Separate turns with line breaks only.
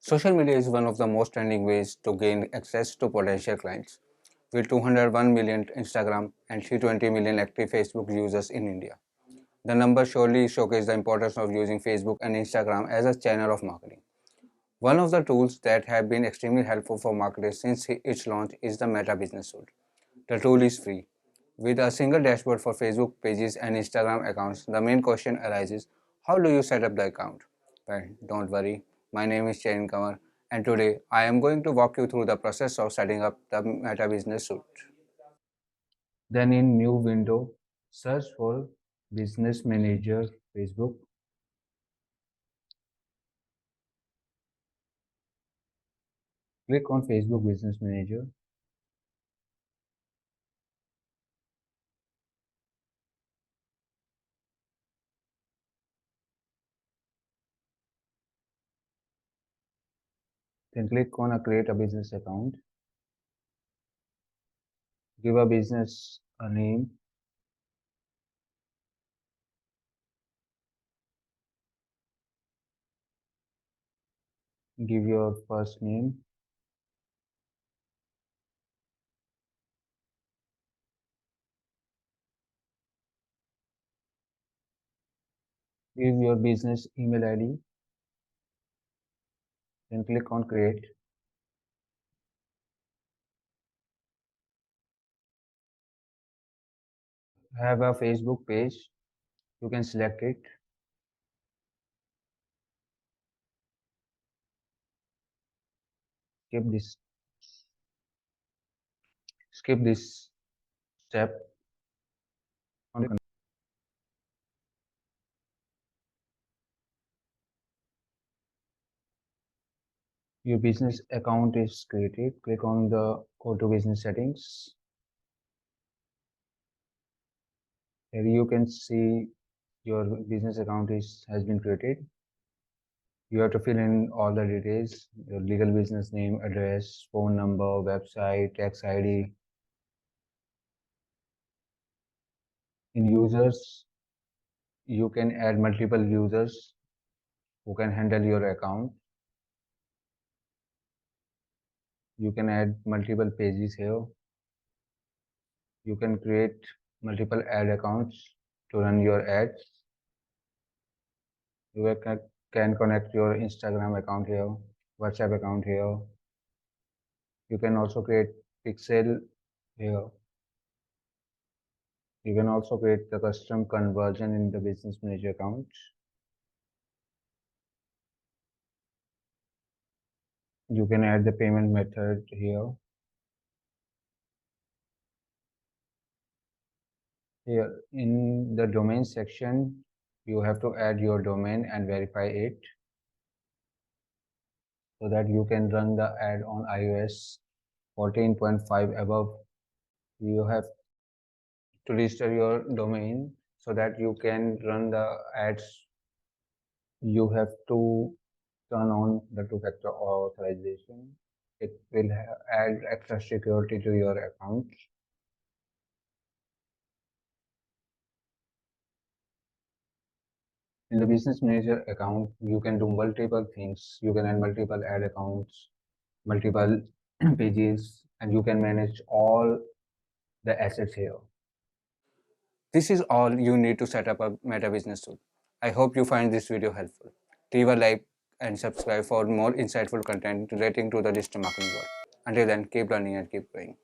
Social media is one of the most trending ways to gain access to potential clients. With 201 million Instagram and 320 million active Facebook users in India, the numbers surely showcase the importance of using Facebook and Instagram as a channel of marketing. One of the tools that have been extremely helpful for marketers since its launch is the Meta Business Suite. The tool is free. With a single dashboard for Facebook pages and Instagram accounts, the main question arises, how do you set up the account? Well, don't worry. My name is Chain Kamar, and today I am going to walk you through the process of setting up the Meta Business Suite. Then in new window, search for Business Manager Facebook. Click on Facebook Business Manager. Then click on Create a Business Account. Give a business a name. Give your first name. Give your business email ID. Then click on Create. Have a Facebook page. You can select it. Skip this. Skip this step. Your business account is created. Click on the Go to Business Settings. Here you can see your business account has been created. You have to fill in all the details, your legal business name, address, phone number, website, tax ID. In users, you can add multiple users who can handle your account. You can add multiple pages here. You can create multiple ad accounts to run your ads. You can connect your Instagram account here, WhatsApp account here. You can also create pixel here. You can also create the custom conversion in the business manager account. You can add the payment method here. Here in the domain section, you have to add your domain and verify it so that you can run the ad on iOS 14.5 above. You have to register your domain so that you can run the ads. You have to turn on the two-factor authorization. It will add extra security to your account. In the business manager account, you can do multiple things. You can add multiple ad accounts, multiple pages, and you can manage all the assets here. This is all you need to set up a Meta Business Suite. I hope you find this video helpful. Leave a like and subscribe for more insightful content relating to the digital marketing world. Until then, keep learning and keep growing.